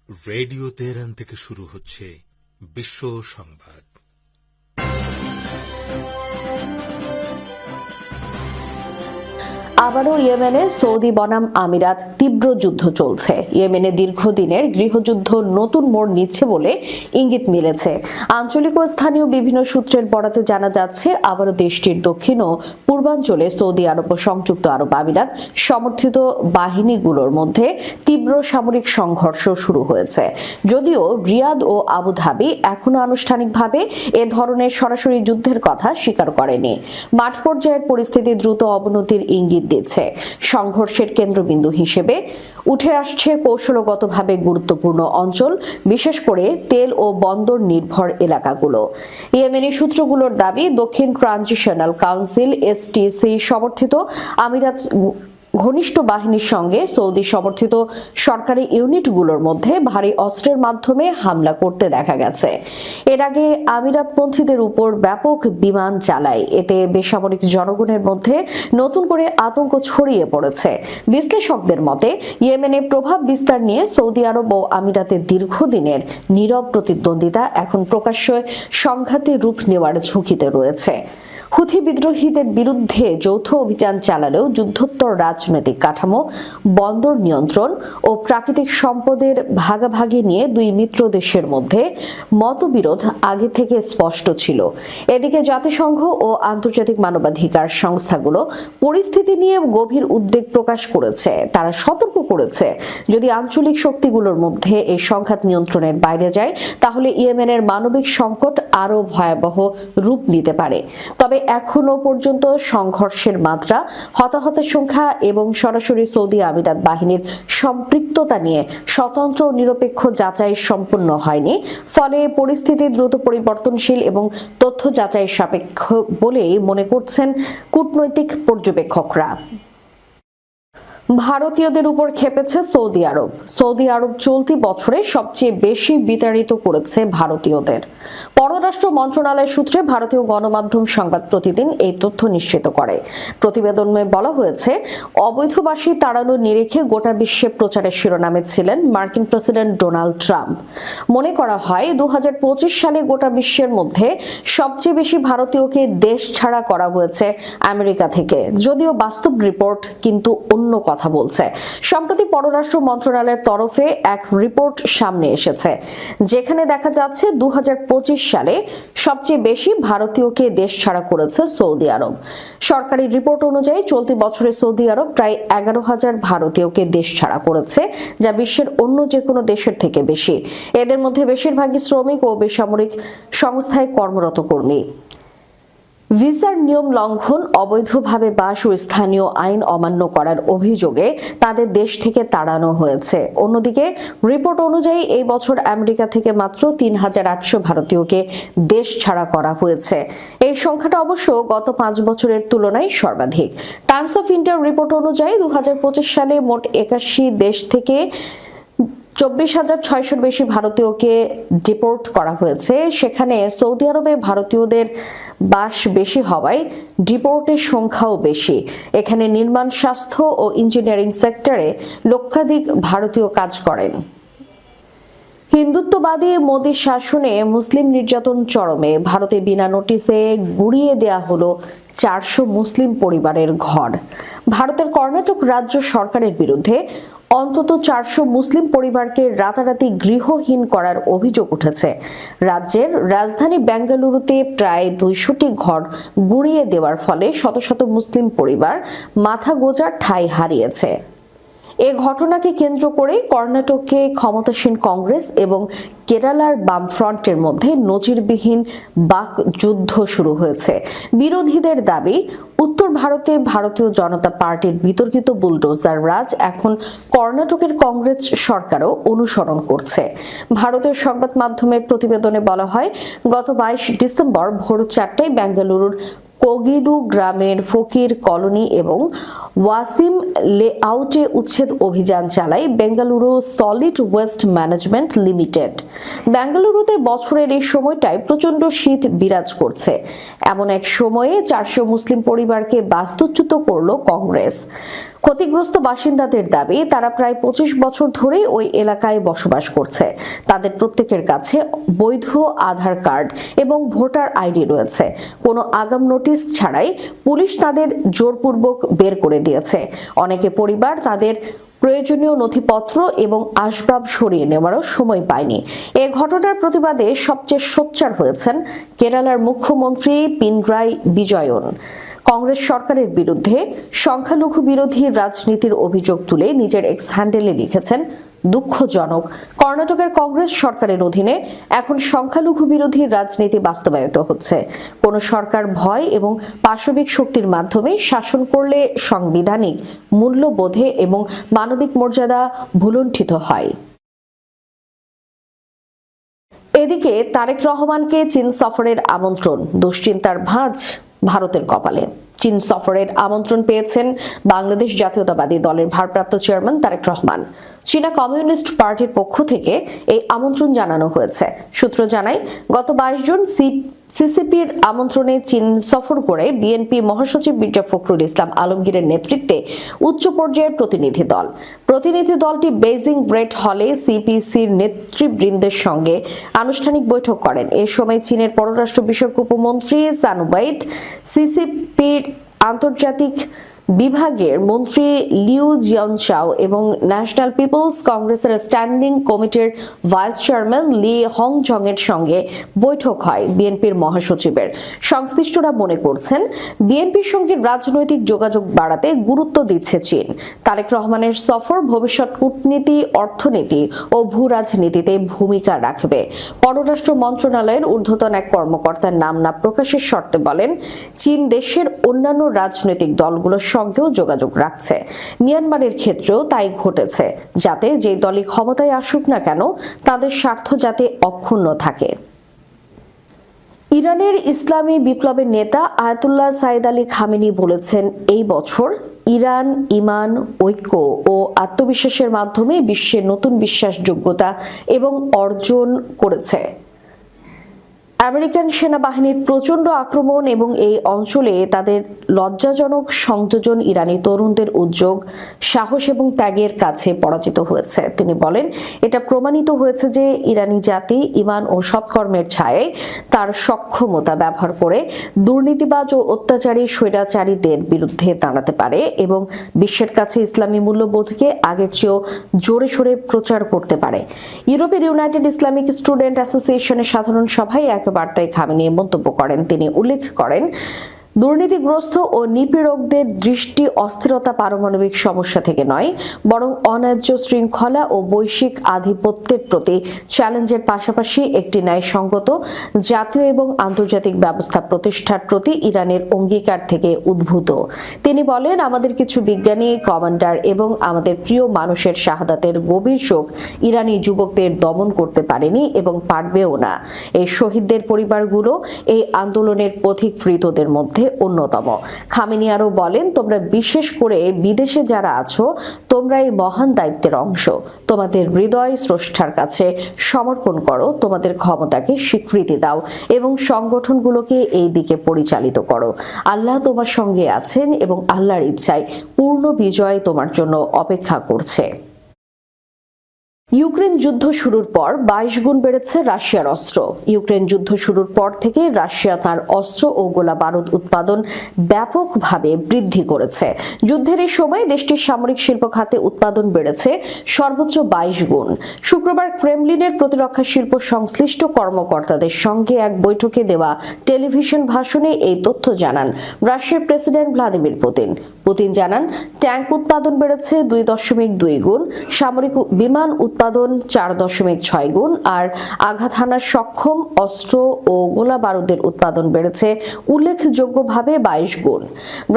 Radio Tehran থেকে শুরু হচ্ছে বিশ্ব সংবাদ। আবারও ইয়েমেনে সৌদি বনাম আমিরাত তীব্র যুদ্ধ চলছে। ইয়েমেনে দীর্ঘদিনের গৃহযুদ্ধ নতুন মোড় নিচ্ছে বলে ইঙ্গিত মিলেছে। আঞ্চলিক ও স্থানীয় বিভিন্ন সূত্রের বরাতে জানা যাচ্ছে, আবারও দেশটির দক্ষিণ ও পূর্বাঞ্চলে সৌদি আরব ও সংযুক্ত আরব আমিরাত সমর্থিত বাহিনীগুলোর মধ্যে তীব্র সামরিক সংঘর্ষ শুরু হয়েছে। যদিও রিয়াদ ও আবুধাবি এখনো আনুষ্ঠানিকভাবে এ ধরনের সরাসরি যুদ্ধের কথা স্বীকার করেনি। মাঠ পর্যায়ের পরিস্থিতি দ্রুত অবনতির ইঙ্গিত দিচ্ছে। সংঘর্ষের কেন্দ্রবিন্দু হিসেবে উঠে আসছে কৌশলগতভাবে গুরুত্বপূর্ণ অঞ্চল, বিশেষ করে তেল ও বন্দর নির্ভর এলাকাগুলো। ইয়েমেনি সূত্রগুলোর দাবি, দক্ষিণ ট্রানজিশনাল কাউন্সিল এসটিসি সমর্থিত আমিরাত ঘনিষ্ঠ বাহিনীর সঙ্গে সৌদি সমর্থিত সরকারি ইউনিটগুলোর মধ্যে ভারী অস্ত্রের মাধ্যমে হামলা করতে দেখা গেছে। এর আগে আমিরাতপন্থীদের উপর ব্যাপক বিমান চালায়। এতে বেসামরিক জনগণের মধ্যে নতুন করে আতঙ্ক ছড়িয়ে পড়েছে। বিশ্লেষকদের মতে, ইয়েমেনে প্রভাব বিস্তার নিয়ে সৌদি আরব ও আমিরাতের দীর্ঘদিনের নীরব প্রতিদ্বন্দ্বিতা এখন প্রকাশ্যে সংঘাতে রূপ নেওয়ার ঝুঁকিতে রয়েছে। হুথি বিদ্রোহীদের বিরুদ্ধে যৌথ অভিযান চালালেও যুদ্ধোত্তর রাজনৈতিক কাঠামো, বন্দর নিয়ন্ত্রণ ও প্রাকৃতিক সম্পদের ভাগাভাগি নিয়ে দুই মিত্র দেশের মধ্যে মতবিরোধ আগে থেকে স্পষ্ট ছিল। এদিকে জাতিসংঘ ও আন্তর্জাতিক মানবাধিকার সংস্থাগুলো পরিস্থিতি নিয়ে গভীর উদ্বেগ প্রকাশ করেছে। তারা সতর্ক করেছে, যদি আঞ্চলিক শক্তিগুলোর মধ্যে এই সংঘাত নিয়ন্ত্রণের বাইরে যায়, তাহলে ইয়েমেনের মানবিক সংকট আরও ভয়াবহ রূপ নিতে পারে। তবে এখনো পর্যন্ত সংঘর্ষের মাত্রা, হতাহতের সংখ্যা এবং সরাসরি সৌদি আমিরাত বাহিনীর সম্পৃক্ততা নিয়ে স্বতন্ত্র ও নিরপেক্ষ যাচাই সম্পন্ন হয়নি। ফলে পরিস্থিতি দ্রুত পরিবর্তনশীল এবং তথ্য যাচাই সাপেক্ষ বলেই মনে করছেন কূটনৈতিক পর্যবেক্ষকরা। ভারতীয়দের উপর খেপেছে সৌদি আরব। সৌদি আরব চলতি বছরে সবচেয়ে বেশি বিতাড়িত করেছে ভারতীয়দের। পররাষ্ট্র মন্ত্রণালয় সূত্রে ভারতীয় গণমাধ্যম সংবাদ প্রতিদিন এই তথ্য নিশ্চিত করে। প্রতিবেদনে বলা হয়েছে, অবৈধবাসী তাড়ানোর নিরিখে গোটা বিশ্বে প্রচারের শিরোনামে ছিলেন মার্কিন প্রেসিডেন্ট ডোনাল্ড ট্রাম্প। মনে করা হয় 2025 সালে গোটা বিশ্বের মধ্যে সবচেয়ে বেশি ভারতীয়কে দেশ ছাড়া করা হয়েছে আমেরিকা থেকে। যদিও বাস্তব রিপোর্ট কিন্তু অন্য কথা বলছে। সম্প্রতি পররাষ্ট্র মন্ত্রণালয়ের তরফে এক রিপোর্ট সামনে এসেছে, যেখানে দেখা যাচ্ছে 2025 সালে সবচেয়ে বেশি ভারতীয়কে দেশ ছাড়া করেছে সৌদি আরব। সরকারি রিপোর্ট অনুযায়ী চলতি বছরে সৌদি আরব প্রায় 11,000 ভারতীয়কে দেশ ছাড়া করেছে, যা বিশ্বের অন্য যে কোনো দেশের থেকে বেশি। এদের মধ্যে বেশিরভাগই শ্রমিক ও বেসামরিক সংস্থায় কর্মরত কর্মী। ভিসার নিয়ম লঙ্ঘন, অবৈধভাবে বাস ও স্থানীয় আইন অমান্য করার অভিযোগে তাদের দেশ থেকে তাড়ানো হয়েছে। অন্যদিকে রিপোর্ট অনুযায়ী এই বছর আমেরিকা থেকে মাত্র 3,800 ভারতীয়কে দেশ ছাড়া করা হয়েছে। এই সংখ্যাটা অবশ্য গত 5 বছরের তুলনায় সর্বাধিক। টাইমস অফ ইন্ডিয়ার রিপোর্ট অনুযায়ী 2025 সালে মোট 81 দেশ থেকে 24,600 বেশি ভারতীয়কে ডিপোর্ট করা হয়েছে। সেখানে সৌদি আরবে ভারতীয়দের বাস বেশি হওয়ায় ডিপোর্টের সংখ্যাও বেশি। এখানে নির্মাণ, স্বাস্থ্য ও ইঞ্জিনিয়ারিং সেক্টরে লক্ষাধিক ভারতীয় কাজ করেন। হিন্দুত্ববাদী মোদী শাসনে মুসলিম নির্যাতন চরমে। ভারতে বিনা নোটিশে গুড়িয়ে দেয়া হলো 400 মুসলিম পরিবারের ঘর। ভারতের কর্ণাটক রাজ্য সরকারের বিরুদ্ধে অন্তত 400 মুসলিম পরিবারকে রাতারাতি গৃহহীন করার অভিযোগ উঠেছে। রাজ্যের রাজধানী বেঙ্গালুরুতে প্রায় 200টি ঘর গুড়িয়ে দেওয়ার ফলে শত শত মুসলিম পরিবার মাথা গোঁজার ঠাঁই হারিয়েছে। এ ঘটনাকে কেন্দ্র করে কর্ণাটকে ক্ষমতাসীন কংগ্রেস এবং কেরালার বামফ্রন্টের মধ্যে নজিরবিহীন বাকযুদ্ধ শুরু হয়েছে। বিরোধীদের দাবি, উত্তর ভারতে ভারতীয় জনতা পার্টির বিতর্কিত বুলডোজার রাজ এখন কর্ণাটকের কংগ্রেস সরকারও অনুসরণ করছে। ভারতীয় সংবাদ মাধ্যমের প্রতিবেদনে বলা হয়, গত 22 ডিসেম্বর ভোর 4টায় বেঙ্গালুরুর কোগিডু গ্রামের ফকির কলোনি এবং ওয়াসিম লেআউটে উচ্ছেদ অভিযান চালায় Bengaluru solid waste management limited. বেঙ্গালুরুতে বছরের এই সময়টায় প্রচন্ড শীত বিরাজ করছে। এমন এক সময়ে 400 মুসলিম পরিবারকে বাস্তুচ্যুত করল কংগ্রেস। ক্ষতিগ্রস্ত বাসিন্দাদের দাবি, তারা প্রায় 25 বছর ধরেই ওই এলাকায় বসবাস করছে। তাদের প্রত্যেকের কাছে বৈধ আধার কার্ড এবং ভোটার আইডি রয়েছে। কোনো আগাম নোটিশ ছাড়াই পুলিশ তাদের জোরপূর্বক বের করে দিয়েছে। অনেকে পরিবার তাদের প্রয়োজনীয় নথিপত্র এবং আসবাব সরিয়ে নেওয়ারও সময় পায়নি। এ ঘটনার প্রতিবাদে সবচেয়ে সোচ্চার হয়েছেন কেরালার মুখ্যমন্ত্রী পিনরাই বিজয়ন। কংগ্রেস সরকারের বিরুদ্ধে সংখ্যালঘু বিরোধী রাজনীতির অভিযোগ তুলে নিজের এক্স হ্যান্ডেলে লিখেছেন, দুঃখজনক, কর্ণাটকের কংগ্রেস সরকারের অধীনে এখন সংখ্যালঘু বিরোধী রাজনীতি বাস্তবায়িত হচ্ছে। কোন সরকার ভয় এবং পাশবিক শক্তির মাধ্যমে শাসন করলে সাংবিধানিক মূল্যবোধে এবং মানবিক মর্যাদা ভুলুণ্ঠিত হয়। এদিকে তারেক রহমানকে চীন সফরের আমন্ত্রণ, দুশ্চিন্তার ভাঁজ ভারতের কপালে। চীন সফরের আমন্ত্রণ পেয়েছেন বাংলাদেশ জাতীয়তাবাদী দলের ভারপ্রাপ্ত চেয়ারম্যান তারেক রহমান। চীনা কমিউনিস্ট পার্টির পক্ষ থেকে এই আমন্ত্রণ জানানো হয়েছে। সূত্র জানায়, গত 22 জুন সিসিপির আমন্ত্রণে চীন সফর করে বিএনপি মহাসচিব মির্জা ফখরুল ইসলাম আলমগীরের নেতৃত্বে উচ্চ পর্যায়ের প্রতিনিধি দল। প্রতিনিধি দলটি বেইজিং গ্রেট হলে সিপিসির নেতৃবৃন্দের সঙ্গে আনুষ্ঠানিক বৈঠক করেন। এ সময় চীনের পররাষ্ট্র বিষয়ক উপমন্ত্রী সান ওয়াইট, সিসিপির আন্তর্জাতিক বিভাগের মন্ত্রী লিউ জিয়ানচাও এবং ন্যাশনাল পিপলস কংগ্রেসের স্ট্যান্ডিং কমিটির ভাইস চেয়ারম্যান লি হংজং এর সঙ্গে বৈঠক হয় বিএনপির মহাসচিবের। সংশ্লিষ্টরা মনে করছেন, বিএনপির সঙ্গে রাজনৈতিক যোগাযোগ বাড়াতে গুরুত্ব দিচ্ছে চীন। তারেক রহমানের সফর ভবিষ্যৎ কূটনীতি, অর্থনীতি ও ভূ রাজনীতিতে ভূমিকা রাখবে। পররাষ্ট্র মন্ত্রণালয়ের ঊর্ধ্বতন এক কর্মকর্তার নাম না প্রকাশের শর্তে বলেন, চীন দেশের অন্যান্য রাজনৈতিক দলগুলোর সঙ্গেও যোগাযোগ রাখছে। মিয়ানমারের ক্ষেত্রেও তাই ঘটেছে, যাতে যে দলই ক্ষমতায় আসুক না কেন তাদের স্বার্থ যাতে অক্ষুণ্ণ থাকে। ইরানের ইসলামী বিপ্লবের নেতা আয়াতুল্লাহ সাইদ আলী খামেনি বলেছেন, এই বছর ইরান ঈমান, ঐক্য ও আত্মবিশ্বাসের মাধ্যমে বিশ্বের নতুন বিশ্বাসযোগ্যতা এবং অর্জন করেছে। আমেরিকান সেনাবাহিনীর প্রচণ্ড আক্রমণ এবং এই অঞ্চলে তাদের লজ্জাজনক সংযোজন ইরানি তরুণদের উদ্যোগ, সাহস এবং ত্যাগের কাছে পরাজিত হয়েছে। তিনি বলেন, এটা প্রমাণিত হয়েছে যে ইরানি জাতি ঈমান ও সৎকর্মের ছায়ায় তার সক্ষমতা ব্যবহার করে দুর্নীতিবাজ ও অত্যাচারী স্বৈরাচারীদের বিরুদ্ধে দাঁড়াতে পারে এবং বিশ্বের কাছে ইসলামী মূল্যবোধকে আগের চেয়েও জোরে সোরে প্রচার করতে পারে। ইউরোপের ইউনাইটেড ইসলামিক স্টুডেন্ট অ্যাসোসিয়েশনের সাধারণ সভায় এক বার্তায় খামেনি মন্তব্য করেন। তিনি উল্লেখ করেন, দুর্নীতিগ্রস্ত ও নিপীড়কদের দৃষ্টি অস্থিরতা পারমাণবিক সমস্যা থেকে নয়, বরং অন্যায্য শৃঙ্খলা ও বৈশ্বিক আধিপত্যের প্রতি চ্যালেঞ্জের পাশাপাশি একটি ন্যায়সঙ্গত জাতীয় এবং আন্তর্জাতিক ব্যবস্থা প্রতিষ্ঠার প্রতি ইরানের অঙ্গীকার থেকে উদ্ভূত। তিনি বলেন, আমাদের কিছু বিজ্ঞানী, কমান্ডার এবং আমাদের প্রিয় মানুষের শাহাদাতের গভীর শোক ইরানি যুবকদের দমন করতে পারেনি এবং পারবেও না। এই শহীদদের পরিবারগুলো এই আন্দোলনের পথিকৃতদের মধ্যে অন্যতম। খামেনি আরো বলেন, তোমরা বিশেষ করে বিদেশে যারা আছো, তোমরা এই মহান দায়িত্বের অংশ। তোমাদের হৃদয় স্রষ্টার কাছে সমর্পণ করো, তোমাদের ক্ষমতাকে স্বীকৃতি দাও এবং সংগঠনগুলোকে এই দিকে পরিচালিত করো। আল্লাহ তোমার সঙ্গে আছেন এবং আল্লাহর ইচ্ছায় পূর্ণ বিজয় তোমার জন্য অপেক্ষা করছে। ইউক্রেন যুদ্ধ শুরুর পর 22 গুণ বেড়েছে রাশিয়ার অস্ত্র। ইউক্রেন যুদ্ধ শুরুর পর থেকে রাশিয়া তার অস্ত্র ও গোলা বারুদ উৎপাদন ব্যাপকভাবে বৃদ্ধি করেছে। যুদ্ধের এই সময় দেশটির সামরিক শিল্প খাতে উৎপাদন বেড়েছে সর্বোচ্চ 22 গুণ। শুক্রবার ক্রেমলিনের প্রতিরক্ষা শিল্প সংশ্লিষ্ট কর্মকর্তাদের সঙ্গে এক বৈঠকে দেওয়া টেলিভিশন ভাষণে এই তথ্য জানান রাশিয়ার প্রেসিডেন্ট ভ্লাদিমির পুতিন। পুতিন জানান, ট্যাঙ্ক উৎপাদন বেড়েছে 2.2 গুণ, সামরিক বিমান উৎপাদন 4.6 গুণ, আর আঘাত হানার সক্ষম অস্ত্র ও গোলা বারুদের উৎপাদন বেড়েছে উল্লেখযোগ্যভাবে 22 গুণ।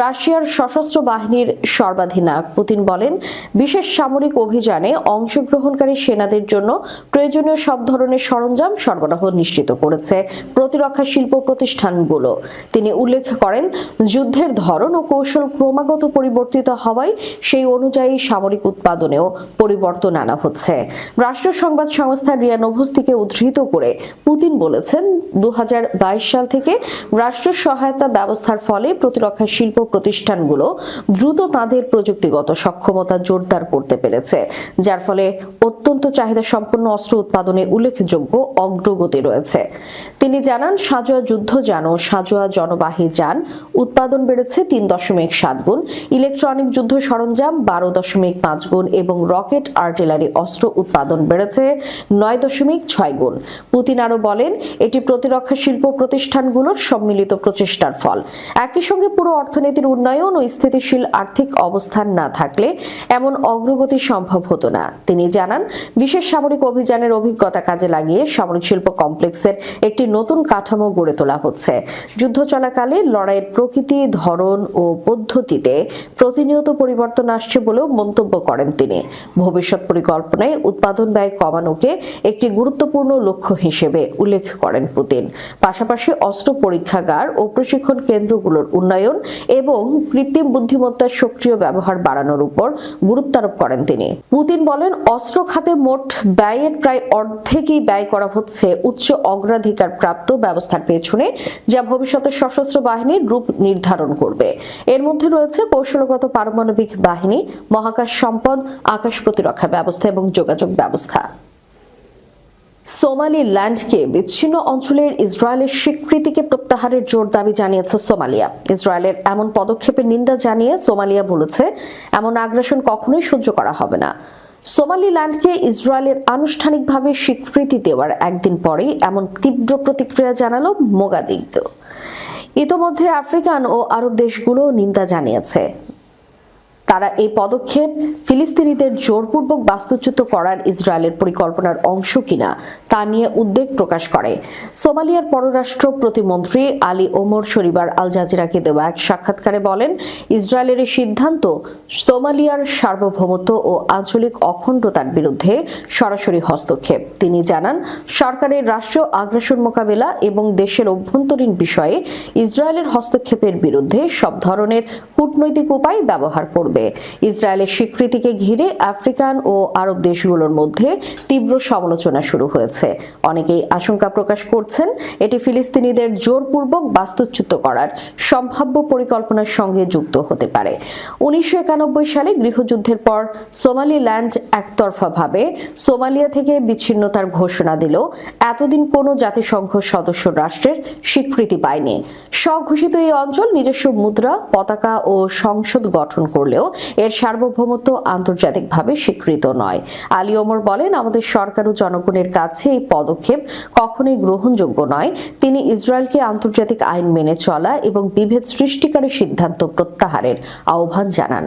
রাশিয়ার সশস্ত্র বাহিনীর সর্বাধিনায়ক পুতিন বলেন, বিশেষ সামরিক অভিযানে অংশগ্রহণকারী সেনাদের জন্য প্রয়োজনীয় সব ধরনের সরঞ্জাম সরবরাহ নিশ্চিত করেছে প্রতিরক্ষা শিল্প প্রতিষ্ঠানগুলো। তিনি উল্লেখ করেন, যুদ্ধের ধরন ও কৌশল ক্রমাগত পরিবর্তিত হওয়ায় সেই অনুযায়ী সামরিক উৎপাদনেও পরিবর্তন আনা হচ্ছে। রাষ্ট্র সংবাদ সংস্থা রিয়া নোভোস্তিকে উদ্ধৃত করে পুতিন বলেছেন, 2022 সাল থেকে রাষ্ট্র সহায়তা ব্যবস্থার ফলে প্রতিরক্ষা শিল্প প্রতিষ্ঠানগুলো দ্রুত তাদের প্রযুক্তিগত সক্ষমতা জোরদার করতে পেরেছে, যার ফলে অত্যন্ত চাহিদা সম্পন্ন অস্ত্র উৎপাদনে উল্লেখযোগ্য অগ্রগতি রয়েছে। তিনি জানান, সাঁজোয়া যুদ্ধযান ও সাঁজোয়া জনবাহী যান উৎপাদন বেড়েছে 3.7 গুণ, ইলেকট্রনিক যুদ্ধ সরঞ্জাম 12.5 গুণ এবং রকেট আর্টিলারি অস্ত্র উৎপাদন বেড়েছে 9.6 গুণ। পুতিন আরও বলেন, এটি প্রতিরক্ষা শিল্প প্রতিষ্ঠানগুলোর সম্মিলিত প্রচেষ্টার ফল। একই সঙ্গে পুরো অর্থনীতির উন্নয়ন ও স্থিতিশীল আর্থিক অবস্থান না থাকলে এমন অগ্রগতি সম্ভব হতো না। তিনি জানান, বিশেষ সামরিক অভিযানের অভিজ্ঞতা কাজে লাগিয়ে সামরিক শিল্প কমপ্লেক্সের একটি নতুন কাঠামো গড়ে তোলা হচ্ছে। যুদ্ধ চলাকালে লড়াইয়ের প্রকৃতি, ধরন ও পদ্ধতিতে প্রতিনিয়ত পরিবর্তন আসছে বলেও মন্তব্য করেন তিনি। ভবিষ্যৎ পরিকল্পনায় উৎপাদন ব্যয় কমানোকে একটি গুরুত্বপূর্ণ লক্ষ্য হিসেবে উল্লেখ করেন পুতিন। পাশাপাশি অস্ত্র পরীক্ষাগার ও প্রশিক্ষণ কেন্দ্রগুলোর উন্নয়ন এবং কৃত্রিম বুদ্ধিমত্তার সক্রিয় ব্যবহার বাড়ানোর উপর গুরুত্ব আরোপ করেন তিনি। পুতিন বলেন, অস্ত্র খাতে মোট ব্যয়ের প্রায় অর্ধেকই ব্যয় করা হচ্ছে উচ্চ অগ্রাধিকার প্রাপ্ত ব্যবস্থার পেছনে, যা ভবিষ্যতের সশস্ত্র বাহিনীর রূপ নির্ধারণ করবে। এর মধ্যে রয়েছে কৌশলগত পারমাণবিক বাহিনী, মহাকাশ সম্পদ, আকাশ প্রতিরক্ষা ব্যবস্থা এবং যোগাযোগ ব্যবস্থা। সোমালিল্যান্ডকে বিচ্ছিন্ন অঞ্চলের ইসরায়েলের স্বীকৃতিকে প্রত্যাহারের জোর দাবি জানিয়েছে সোমালিয়া। ইসরায়েলের এমন পদক্ষেপের নিন্দা জানিয়ে সোমালিয়া বলেছে, এমন আগ্রাসন কখনোই সহ্য করা হবে না। সোমালিল্যান্ডকে ইসরায়েলের আনুষ্ঠানিকভাবে স্বীকৃতি দেওয়ার একদিন পরেই এমন তীব্র প্রতিক্রিয়া জানালো মোগাদিগো। ইতোমধ্যে আফ্রিকান ও আরব দেশগুলো নিন্দা জানিয়েছে। তারা এই পদক্ষেপ ফিলিস্তিনিদের জোরপূর্বক বাস্তুচ্যুত করার ইসরায়েলের পরিকল্পনার অংশ কিনা তা নিয়ে উদ্বেগ প্রকাশ করে। সোমালিয়ার পররাষ্ট্র প্রতিমন্ত্রী আলী ওমর শনিবার আল জাজিরাকে দেওয়া এক সাক্ষাৎকারে বলেন, ইসরায়েলের এই সিদ্ধান্ত সোমালিয়ার সার্বভৌমত্ব ও আঞ্চলিক অখণ্ডতার বিরুদ্ধে সরাসরি হস্তক্ষেপ। তিনি জানান, সরকারের রাষ্ট্রীয় আগ্রাসন মোকাবেলা এবং দেশের অভ্যন্তরীণ বিষয়ে ইসরায়েলের হস্তক্ষেপের বিরুদ্ধে সব ধরনের কূটনৈতিক উপায় ব্যবহার করবে। ইসরায়েলের স্বীকৃতিকে ঘিরে আফ্রিকান ও আরব দেশগুলোর মধ্যে তীব্র সমালোচনা শুরু হয়েছে। অনেকেই আশঙ্কা প্রকাশ করছেন, এটি ফিলিস্তিনিদের জোরপূর্বক বাস্তুচ্যুত করার সম্ভাব্য পরিকল্পনার সঙ্গে যুক্ত হতে পারে। 1991 সালে গৃহযুদ্ধের পর সোমালিল্যান্ড একতরফাভাবে সোমালিয়া থেকে বিচ্ছিন্নতার ঘোষণা দিলেও এতদিন কোনো জাতিসংঘ সদস্য রাষ্ট্রের স্বীকৃতি পায়নি। স্বঘোষিত এই অঞ্চল নিজস্ব মুদ্রা, পতাকা ও সংসদ গঠন করলেও এর সার্বভৌমত্ব আন্তর্জাতিকভাবে স্বীকৃত নয়। আলী ওমর বলেন, আমাদের সরকার ও জনগণের কাছে এই পদক্ষেপ কখনোই গ্রহণযোগ্য নয়। তিনি ইসরায়েলকে আন্তর্জাতিক আইন মেনে চলা এবং বিভেদ সৃষ্টিকারী সিদ্ধান্ত প্রত্যাহারের আহ্বান জানান।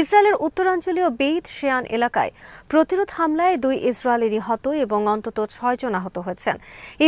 ইসরায়েলের উত্তরাঞ্চলীয় বেইত শেয়ান এলাকায় প্রতিরোধ হামলায় 2 ইসরায়েলি নিহত এবং অন্তত 6 জন আহত হয়েছেন।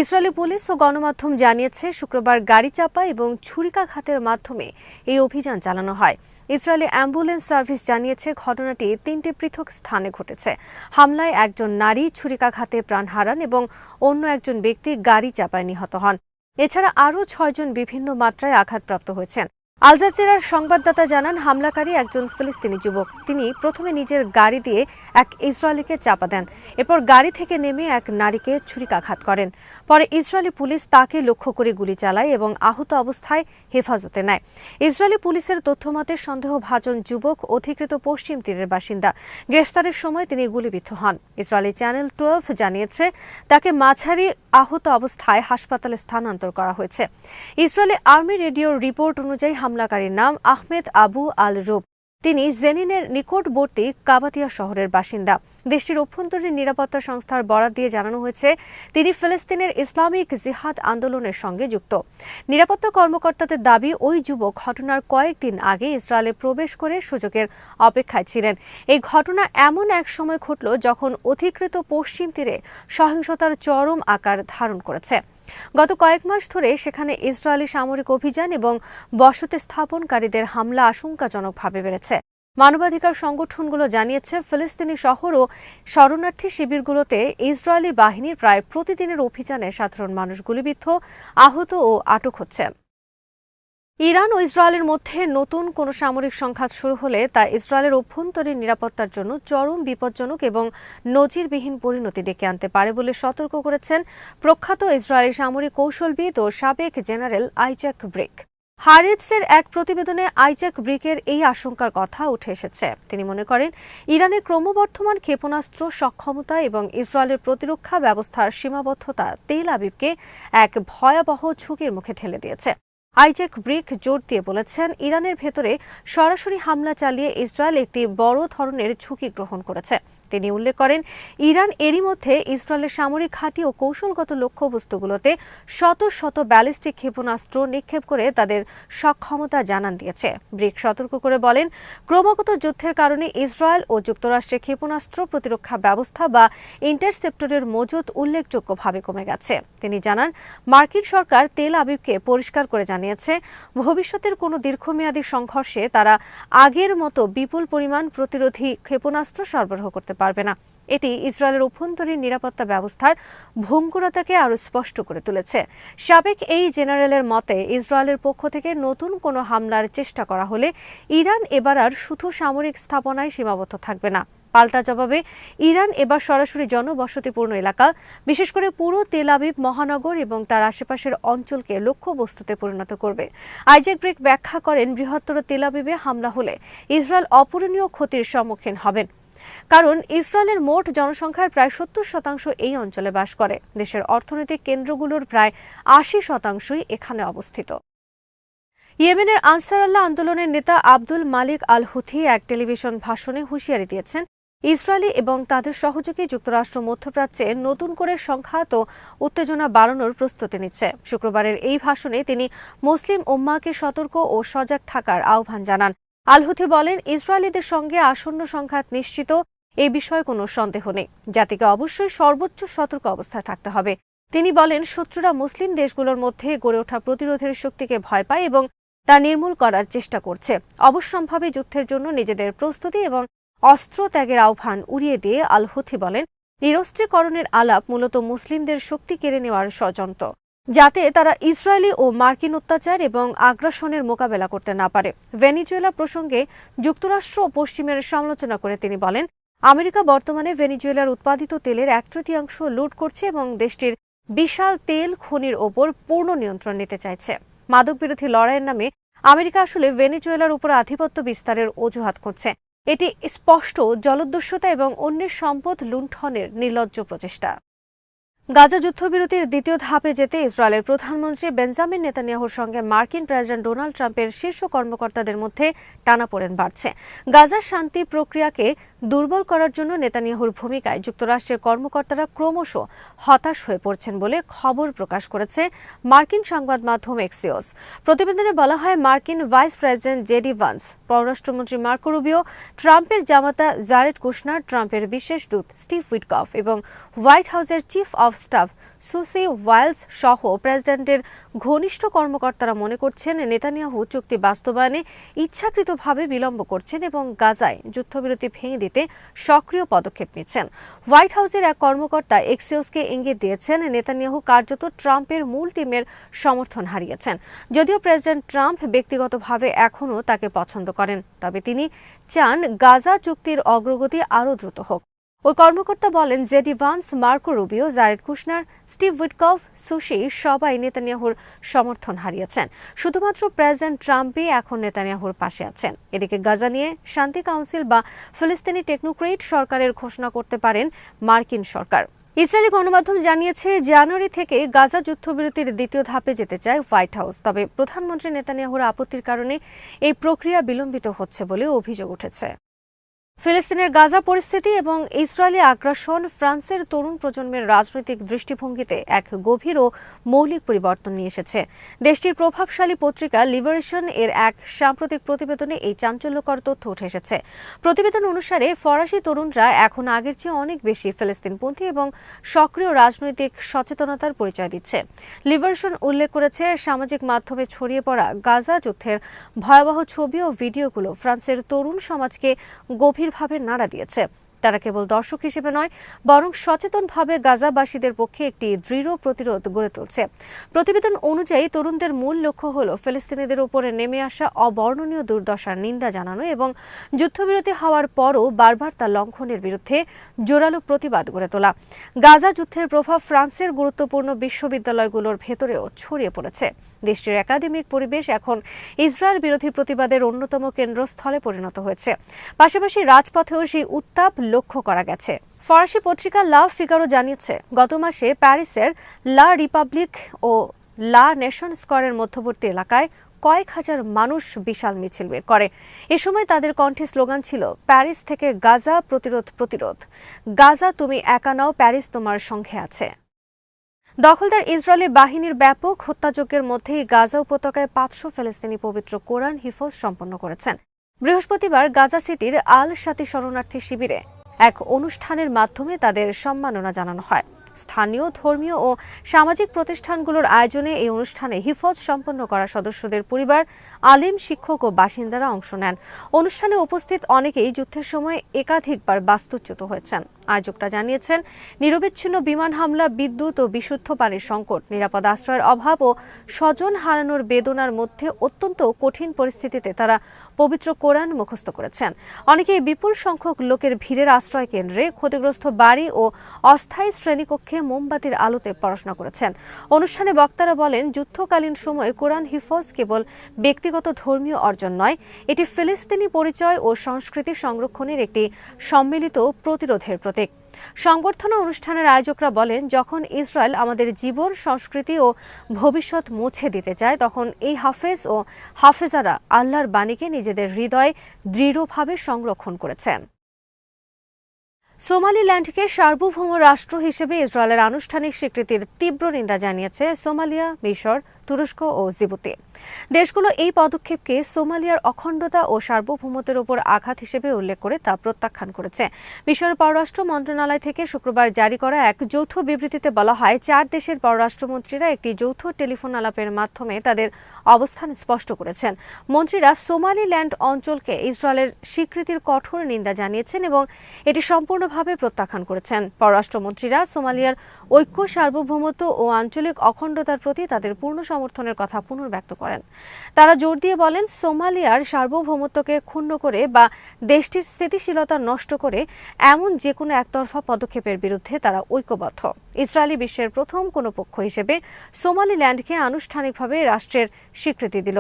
ইসরায়েলি পুলিশ ও গণমাধ্যম জানিয়েছে, শুক্রবার গাড়ি চাপা এবং ছুরিকাঘাতের মাধ্যমে এই অভিযান চালানো হয়। ইসরায়েলি অ্যাম্বুলেন্স সার্ভিস জানিয়েছে, ঘটনাটি 3টি পৃথক স্থানে ঘটেছে। হামলায় একজন নারী ছুরিকাঘাতে প্রাণ হারান এবং অন্য একজন ব্যক্তি গাড়ি চাপায় নিহত হন। এছাড়া আরও 6 জন বিভিন্ন মাত্রায় আঘাতপ্রাপ্ত হয়েছেন। আল জাজিরার সংবাদদাতা জানান, হামলাকারী একজন ফিলিস্তিনি যুবক। তিনি প্রথমে নিজের গাড়ি দিয়ে এক ইসরায়েলিকে চাপা দেন, এরপর গাড়ি থেকে নেমে এক নারীকে ছুরিকাঘাত করেন। পরে ইসরায়েলি পুলিশ তাকে লক্ষ্য করে গুলি চালায় এবং আহত অবস্থায় হেফাজতে নেয়। ইসরায়েলি পুলিশের তথ্যমতে সন্দেহভাজন যুবক অধিকৃত পশ্চিম তীরের বাসিন্দা। গ্রেফতারের সময় তিনি গুলিবিদ্ধ হন। ইসরায়েলি চ্যানেল 12 জানিয়েছে, তাকে মাঝারি আহত অবস্থায় হাসপাতালে স্থানান্তর করা হয়েছে। ইসরায়েলি আর্মি রেডিওর রিপোর্ট অনুযায়ী হামলাকারীর নাম আহমেদ আবু আল রুব। তিনি জেনিনের নিকটবর্তী কাবাতিয়া শহরের বাসিন্দা। দেশটির অভ্যন্তরীণ নিরাপত্তা সংস্থার বরাত দিয়ে জানানো হয়েছে, তিনি ফিলিস্তিনের ইসলামিক জিহাদ আন্দোলনের সঙ্গে যুক্ত। নিরাপত্তা কর্মকর্তাদের দাবি, ওই যুবক ঘটনার কয়েকদিন আগে ইসরায়েলে প্রবেশ করে সুযোগের অপেক্ষায় ছিলেন। এই ঘটনা এমন এক সময় ঘটল যখন অধিকৃত পশ্চিম তীরে সহিংসতার চরম আকার ধারণ করেছে। গত কয়েক মাস ধরে সেখানে ইসরায়েলি সামরিক অভিযান এবং বসতি স্থাপনকারীদের হামলা আশঙ্কাজনকভাবে বেড়েছে। মানবাধিকার সংগঠনগুলো জানিয়েছে, ফিলিস্তিনি শহর ও শরণার্থী শিবিরগুলোতে ইসরায়েলি বাহিনীর প্রায় প্রতিদিনের অভিযানে সাধারণ মানুষ গুলিবিদ্ধ, আহত ও আটক হচ্ছেন। ইরান ও ইসরায়েলের মধ্যে নতুন কোনো সামরিক সংঘাত শুরু হলে তা ইসরায়েলের অভ্যন্তরীণ নিরাপত্তার জন্য চরম বিপজ্জনক এবং নজিরবিহীন পরিণতি ডেকে আনতে পারে বলে সতর্ক করেছেন প্রখ্যাত ইসরায়েলি সামরিক কৌশলবিদ ও সাবেক জেনারেল আইজ্যাক ব্রিক। হারেটসের এক প্রতিবেদনে আইজ্যাক ব্রিকের এই আশঙ্কার কথা উঠে এসেছে। তিনি মনে করেন, ইরানের ক্রমবর্ধমান ক্ষেপণাস্ত্র সক্ষমতা এবং ইসরায়েলের প্রতিরক্ষা ব্যবস্থার সীমাবদ্ধতা তেল আবিবকে এক ভয়াবহ ঝুঁকির মুখে ঠেলে দিয়েছে। আইজ্যাক ব্রিক জোর দিয়ে বলেছেন, ইরানের ভেতরে সরাসরি হামলা চালিয়ে ইসরায়েল একটি বড় ধরনের ঝুঁকি গ্রহণ করেছে। তিনি উল্লেখ করেন, ইরান এরই মধ্যে ইসরায়েলের সামরিক ঘাঁটি ও কৌশলগত লক্ষ্যবস্তুগুলোতে শত শত ব্যালিস্টিক ক্ষেপণাস্ত্র নিক্ষেপ করে তাদের সক্ষমতা জানান দিয়েছে। ব্রিক সতর্ক করে বলেন, ক্রমাগত যুদ্ধের কারণে ইসরায়েল ও যুক্তরাষ্ট্রের ক্ষেপণাস্ত্র প্রতিরক্ষা ব্যবস্থা বা ইন্টারসেপ্টরের মজুত উল্লেখযোগ্যভাবে কমে গেছে। তিনি জানান, মার্কিন সরকার তেল আবিবকে পরিষ্কার করে জানিয়েছে, ভবিষ্যতের কোনো দীর্ঘমেয়াদী সংঘর্ষে তারা আগের মতো বিপুল পরিমাণ প্রতিরোধী ক্ষেপণাস্ত্র সরবরাহ করতে পারবে না। এটি ইসরায়েলের অভ্যন্তরীণ নিরাপত্তা ব্যবস্থার ভঙ্গুরতাকে আরও স্পষ্ট করে তুলেছে। সাবেক এই জেনারেলের মতে, ইসরায়েলের পক্ষ থেকে নতুন কোনো হামলার চেষ্টা করা হলে ইরান এবার আর শুধু সামরিক স্থাপনায় সীমাবদ্ধ থাকবে না। পাল্টা জবাবে ইরান এবার সরাসরি জনবসতিপূর্ণ এলাকা, বিশেষ করে পুরো তেল আবিব মহানগর এবং তার আশেপাশের অঞ্চলকে লক্ষ্যবস্তুতে পরিণত করবে। আইজ্যাক ব্রিক ব্যাখ্যা করেন, বৃহত্তর তেল আবিবে হামলা হলে ইসরায়েল অপূরণীয় ক্ষতির সম্মুখীন হবেন, কারণ ইসরায়েলের মোট জনসংখ্যার প্রায় 70% এই অঞ্চলে বাস করে। দেশের অর্থনৈতিক কেন্দ্রগুলোর প্রায় 80%ই এখানে অবস্থিত। ইয়েমেনের আনসারুল্লাহ আন্দোলনের নেতা আব্দুল মালিক আল হুথি এক টেলিভিশন ভাষণে হুঁশিয়ারি দিয়েছেন, ইসরায়েলি এবং তাদের সহযোগী যুক্তরাষ্ট্র মধ্যপ্রাচ্যে নতুন করে সংঘাত ও উত্তেজনা বাড়ানোর প্রস্তুতি নিচ্ছে। শুক্রবারের এই ভাষণে তিনি মুসলিম উম্মাহকে সতর্ক ও সজাগ থাকার আহ্বান জানান। আল হুথি বলেন, ইসরায়েলিদের সঙ্গে আসন্ন সংঘাত নিশ্চিত, এই বিষয়ে কোনো সন্দেহ নেই। জাতিকে অবশ্যই সর্বোচ্চ সতর্ক অবস্থায় থাকতে হবে। তিনি বলেন, শত্রুরা মুসলিম দেশগুলোর মধ্যে গড়ে ওঠা প্রতিরোধের শক্তিকে ভয় পায় এবং তা নির্মূল করার চেষ্টা করছে। অবশ্যম্ভাবী যুদ্ধের জন্য নিজেদের প্রস্তুতি এবং অস্ত্র ত্যাগের আহ্বান উড়িয়ে দিয়ে আল হুথি বলেন, নিরস্ত্রীকরণের আলাপ মূলত মুসলিমদের শক্তি কেড়ে নেওয়ার ষড়যন্ত্র, যাতে তারা ইসরায়েলি ও মার্কিন অত্যাচার এবং আগ্রাসনের মোকাবেলা করতে না পারে। ভেনিজুয়েলা প্রসঙ্গে যুক্তরাষ্ট্র ও পশ্চিমের সমালোচনা করে তিনি বলেন, আমেরিকা বর্তমানে ভেনিজুয়েলার উৎপাদিত তেলের 1/3 লুট করছে এবং দেশটির বিশাল তেল খনির ওপর পূর্ণ নিয়ন্ত্রণ নিতে চাইছে। মাদক বিরোধী লড়াইয়ের নামে আমেরিকা আসলে ভেনিজুয়েলার উপর আধিপত্য বিস্তারের অজুহাত খুঁজছে। এটি স্পষ্ট জলদস্যুতা এবং অন্যের সম্পদ লুণ্ঠনের নির্লজ্জ প্রচেষ্টা। গাজা যুদ্ধবিরতির দ্বিতীয় ধাপে যেতে ইসরায়েলের প্রধানমন্ত্রী বেঞ্জামিন নেতানিয়াহুর সঙ্গে মার্কিন প্রেসিডেন্ট ডোনাল্ড ট্রাম্পের শীর্ষ কর্মকর্তাদের মধ্যে টানাপোড়েন বাড়ছে। গাজার শান্তি প্রক্রিয়াকে দুর্বল করার জন্য নেতানিয়াহুর ভূমিকায় যুক্তরাষ্ট্রের কর্মকর্তারা ক্রমশ হতাশ হয়ে পড়ছেন বলে খবর প্রকাশ করেছে মার্কিন সংবাদ মাধ্যম এক্সিওস। প্রতিবেদনে বলা হয়, মার্কিন ভাইস প্রেসিডেন্ট জেডি ভান্স, পররাষ্ট্রমন্ত্রী মার্কো রুবিও, ট্রাম্পের জামাতা জারেড কুশনার, ট্রাম্পের বিশেষ দূত স্টিভ উইটকফ এবং হোয়াইট হাউসের চিফ অব স্টাফ সুসি ওয়াইলস সহ প্রেসিডেন্টের ঘনিষ্ঠ কর্মকর্তারা মনে করছেন, নেতানিয়াহু চুক্তি বাস্তবায়নে ইচ্ছাকৃতভাবে বিলম্ব করছেন এবং গাজায় যুদ্ধবিরতি ভেঙে দিতে সক্রিয় পদক্ষেপ নিচ্ছেন। হোয়াইট হাউসের এক কর্মকর্তা এক্সিওসকে ইঙ্গিত দিয়েছেন, নেতানিয়াহু কার্যত ট্রাম্পের মূল টিমের সমর্থন হারিয়েছেন। যদিও প্রেসিডেন্ট ট্রাম্প ব্যক্তিগতভাবে এখনও তাকে পছন্দ করেন, তবে তিনি চান গাজা চুক্তির অগ্রগতি আরও দ্রুত হোক। ওই কর্মকর্তা বলেন, JD Vance, Marco Rubio, Jared Kushner, Steve Witkoff, sushi সবাই নেতানিয়াহুর সমর্থন হারিয়েছেন। শুধুমাত্র প্রেসিডেন্ট ট্রাম্পই এখন নেতানিয়াহুর পাশে আছেন। এদিকে গাজা নিয়ে শান্তি কাউন্সিল বা ফিলিস্তিনি টেকনোক্রেট সরকারের ঘোষণা করতে পারেন মার্কিন সরকার। ইসরায়েলি গণমাধ্যম জানিয়েছে, জানুয়ারি থেকে গাজা যুদ্ধবিরতির দ্বিতীয় ধাপে যেতে চায় হোয়াইট হাউস। তবে প্রধানমন্ত্রী নেতানিয়াহুর আপত্তির কারণে এই প্রক্রিয়া বিলম্বিত হচ্ছে বলে অভিযোগ উঠেছে। ফিলিস্তিনের গাজা পরিস্থিতি এবং ইসরায়েলি আগ্রাসন ফ্রান্সের তরুণ প্রজন্মের রাজনৈতিক দৃষ্টিভঙ্গিতে এক গভীর ও মৌলিক পরিবর্তন নিয়ে এসেছে। দেশটির প্রভাবশালী পত্রিকা লিবারেশন এর এক সাম্প্রতিক প্রতিবেদনে এই চাঞ্চল্যকর তথ্য উঠে এসেছে। প্রতিবেদন অনুসারে ফরাসি তরুণরা এখন আগের চেয়ে অনেক বেশি ফিলিস্তিনপন্থী এবং সক্রিয় রাজনৈতিক সচেতনতার পরিচয় দিচ্ছে। লিবারেশন উল্লেখ করেছে, সামাজিক মাধ্যমে ছড়িয়ে পড়া গাজা যুদ্ধের ভয়াবহ ছবি ও ভিডিওগুলো ফ্রান্সের তরুণ সমাজকে গভীরভাবে নাড়া দিয়েছে। তারা কেবল দর্শক হিসেবে নয়, বরং সচেতনভাবে গাজাবাসীদের পক্ষে একটি দৃঢ় প্রতিরোধ গড়ে তুলছে। প্রতিবেদন অনুযায়ী তরুণদের মূল লক্ষ্য হল ফিলিস্তিনিদের উপরে নেমে আসা অবর্ণনীয় দুর্দশার নিন্দা জানানো এবং যুদ্ধবিরতি হওয়ার পরও বারবার তা লঙ্ঘনের বিরুদ্ধে জোরালো প্রতিবাদ গড়ে তোলা। গাজা যুদ্ধের প্রভাব ফ্রান্সের গুরুত্বপূর্ণ বিশ্ববিদ্যালয়গুলোর ভেতরেও ছড়িয়ে পড়েছে। দেশটির একাডেমিক পরিবেশ এখন ইসরায়েল বিরোধী প্রতিবাদের অন্যতম কেন্দ্রস্থলে পরিণত হয়েছে। পাশাপাশি রাজপথেও সেই উত্তাপ লক্ষ্য করা গেছে। ফরাসি পত্রিকা লা ফিগারো জানিয়েছে, গত মাসে প্যারিসের লা রিপাবলিক ও লা নেশন স্কোয়ারের মধ্যবর্তী এলাকায় কয়েক হাজার মানুষ বিশাল মিছিল বের করে। এ সময় তাদের কণ্ঠে স্লোগান ছিল, প্যারিস থেকে গাজা প্রতিরোধ প্রতিরোধ, গাজা তুমি একা নাও, প্যারিস তোমার সঙ্গে আছে। দখলদার ইসরায়েলি বাহিনীর ব্যাপক হত্যাযজ্ঞের মধ্যেই গাজা উপত্যকায় 500 ফিলিস্তিনি পবিত্র কোরআন হিফজ সম্পন্ন করেছেন। বৃহস্পতিবার গাজা সিটির আল শাতি শরণার্থী শিবিরে এক অনুষ্ঠানের মাধ্যমে তাদের সম্মাননা জানানো হয়। স্থানীয় ধর্মীয় ও সামাজিক প্রতিষ্ঠানগুলোর আয়োজনে এই অনুষ্ঠানে হিফজ সম্পন্ন করা সদস্যদের পরিবার, আলিম, শিক্ষক ও বাসিন্দারা অংশ নেন। অনুষ্ঠানে উপস্থিত অনেকেই যুদ্ধের সময় একাধিকবার বাস্তুচ্যুত হয়েছেন। আয়োজকরা জানিয়েছেন, নিরবিচ্ছিন্ন বিমান হামলা, বিদ্যুৎ ও বিশুদ্ধ পানির সংকট, নিরাপদ আশ্রয়ের অভাব ও স্বজন হারানোর বেদনার মধ্যে অত্যন্ত কঠিন পরিস্থিতিতে তারা পবিত্র কোরআন মুখস্থ করেছেন। অনেকেই বিপুল সংখ্যক লোকের ভিড়ের আশ্রয় কেন্দ্রে, ক্ষতিগ্রস্ত বাড়ি ও অস্থায়ী শ্রেণীকক্ষে মোমবাতির আলোতে পড়াশোনা করেছেন। অনুষ্ঠানে বক্তারা বলেন, যুদ্ধকালীন সময়ে কোরআন হিফজ কেবল ব্যক্তিগত ধর্মীয় অর্জন নয়, এটি ফিলিস্তিনি পরিচয় ও সংস্কৃতি সংরক্ষণের একটি সম্মিলিত প্রতিরোধের প্রতীক। সংবর্ধনা অনুষ্ঠানের আয়োজকরা বলেন, যখন ইসরায়েল আমাদের জীবন, সংস্কৃতি ও ভবিষ্যৎ মুছে দিতে চায়, তখন এই হাফেজ ও হাফেজারা আল্লাহর বাণীকে নিজেদের হৃদয়ে দৃঢ়ভাবে সংরক্ষণ করেছেন। সোমালিল্যান্ডকে সার্বভৌম রাষ্ট্র হিসেবে ইসরায়েলের আনুষ্ঠানিক স্বীকৃতির তীব্র নিন্দা জানিয়েছে সোমালিয়া, মিশর, তুরস্ক ও জিবুতি। দেশগুলো এই পদক্ষেপকে সোমালিয়ার অখণ্ডতা ও সার্বভৌমত্বের উপর আঘাত হিসেবে উল্লেখ করে তা প্রত্যাখ্যান করেছে। মিশরের পররাষ্ট্র মন্ত্রণালয় থেকে শুক্রবার জারি করা এক যৌথ বিবৃতিতে বলা হয়, 4 দেশের পররাষ্ট্রমন্ত্রীরা একটি যৌথ টেলিফোন আলাপের মাধ্যমে তাদের অবস্থান স্পষ্ট করেছেন। মন্ত্রীরা সোমালিল্যান্ড অঞ্চলকে ইসরায়েলের স্বীকৃতির কঠোর নিন্দা জানিয়েছেন এবং এটি সম্পূর্ণভাবে প্রত্যাখ্যান করেছেন। পররাষ্ট্রমন্ত্রীরা সোমালিয়ার ঐক্য, সার্বভৌমত্ব ও আঞ্চলিক অখণ্ডতার প্রতি তাদের পূর্ণ সমর্থনের কথা পুনর্ব্যক্ত করেন। তারা জোর দিয়ে বলেন, সোমালিয়ার সার্বভৌমত্বকে ক্ষুণ্ণ করে বা দেশটির স্থিতিশীলতা নষ্ট করে এমন যে কোনো একতরফা পদক্ষেপের বিরুদ্ধে তারা ঐক্যবদ্ধ। ইসরায়েলি বিশ্বের প্রথম কোনো পক্ষ হিসেবে সোমালিল্যান্ডকে আনুষ্ঠানিকভাবে রাষ্ট্রের স্বীকৃতি দিল।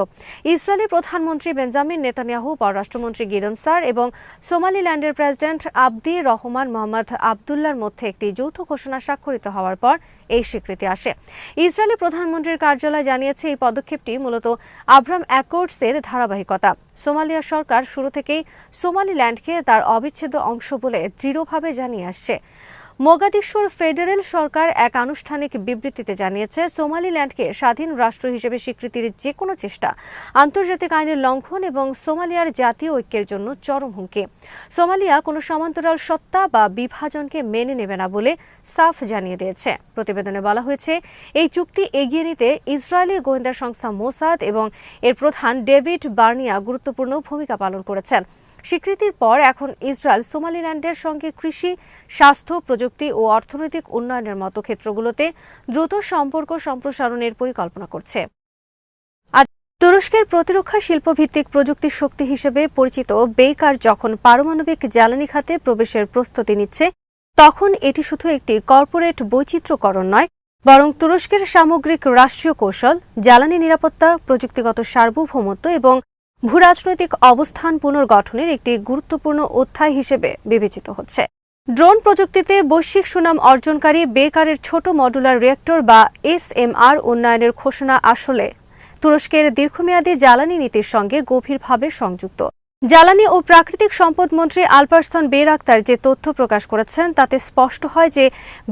ইসরায়েলি প্রধানমন্ত্রী বেঞ্জামিন নেতানিয়াহু, পররাষ্ট্রমন্ত্রী গিডন সার এবং সোমালিল্যান্ডের প্রেসিডেন্ট আবদি রহমান মোহাম্মদ আবদুল্লাহর মধ্যে একটি যৌথ ঘোষণা স্বাক্ষরিত হওয়ার পর এই স্বীকৃতি আসে। ইসরায়েলি প্রধানমন্ত্রীর কার্যালয় জানিয়েছে, এই পদক্ষেপটি মূলত আব্রাম অ্যাকর্ডসের ধারাবাহিকতা। সোমালিয়া সরকার শুরু থেকেই সোমালিল্যান্ডকে তার অবিচ্ছেদ্য অংশ বলে দৃঢ়ভাবে জানিয়ে আসছে। মোগাদিশুর ফেডারেল সরকার এক আনুষ্ঠানিক বিবৃতিতে জানিয়েছে, সোমালিল্যান্ডকে স্বাধীন রাষ্ট্র হিসেবে স্বীকৃতির যে কোনো চেষ্টা আন্তর্জাতিক আইনের লঙ্ঘন এবং সোমালিয়ার জাতীয় ঐক্যের জন্য চরম হুমকি। সোমালিয়া কোনো সমান্তরাল সত্তা বা বিভাজনকে মেনে নেবে না বলে সাফ জানিয়ে দিয়েছে। প্রতিবেদনে বলা হয়েছে, এই চুক্তি এগিয়ে নিতে ইসরায়েলি গোয়েন্দা সংস্থা মোসাদ এবং এর প্রধান ডেভিড বার্নিয়া গুরুত্বপূর্ণ ভূমিকা পালন করেছেন। স্বীকৃতির পর এখন ইসরায়েল সোমালিল্যান্ডের সঙ্গে কৃষি, স্বাস্থ্য, প্রযুক্তি ও অর্থনৈতিক উন্নয়নের মতো ক্ষেত্রগুলোতে দ্রুত সম্পর্ক সম্প্রসারণের পরিকল্পনা করছে। তুরস্কের প্রতিরক্ষা শিল্পভিত্তিক প্রযুক্তি শক্তি হিসেবে পরিচিত বেকার যখন পারমাণবিক জ্বালানি খাতে প্রবেশের প্রস্তুতি নিচ্ছে, তখন এটি শুধু একটি কর্পোরেট বৈচিত্র্যকরণ নয়, বরং তুরস্কের সামগ্রিক রাষ্ট্রীয় কৌশল, জ্বালানি নিরাপত্তা, প্রযুক্তিগত সার্বভৌমত্ব এবং ভূরাজনৈতিক অবস্থান পুনর্গঠনের একটি গুরুত্বপূর্ণ অধ্যায় হিসেবে বিবেচিত হচ্ছে। ড্রোন প্রযুক্তিতে বৈশ্বিক সুনাম অর্জনকারী বেকারের ছোট মডুলার রিয়েক্টর বা SMR উন্নয়নের ঘোষণা আসলে তুরস্কের দীর্ঘমেয়াদী জ্বালানি নীতির সঙ্গে গভীরভাবে সংযুক্ত। জ্বালানি ও প্রাকৃতিক সম্পদ মন্ত্রী আলপারসন বেরাক্তার যে তথ্য প্রকাশ করেছেন তাতে স্পষ্ট হয় যে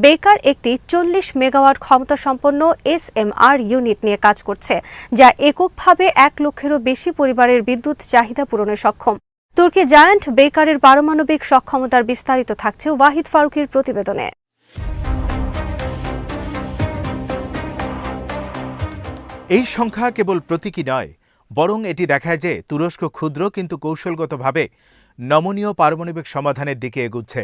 বেকার একটি 40 মেগাওয়াট ক্ষমতাসম্পন্ন SMR ইউনিট নিয়ে কাজ করছে, যা এককভাবে 1 লক্ষেরও বেশি পরিবারের বিদ্যুৎ চাহিদা পূরণে সক্ষম। তুর্কি জায়ান্ট বেকারের পারমাণবিক সক্ষমতার বিস্তারিত থাকছে ওয়াহিদ ফারুকের প্রতিবেদনে। এই সংখ্যা কেবল প্রতীকী নয়, বরং এটি দেখায় যে তুরস্ক ক্ষুদ্র কিন্তু কৌশলগতভাবে নমনীয় পারমাণবিক সমাধানের দিকে এগুচ্ছে,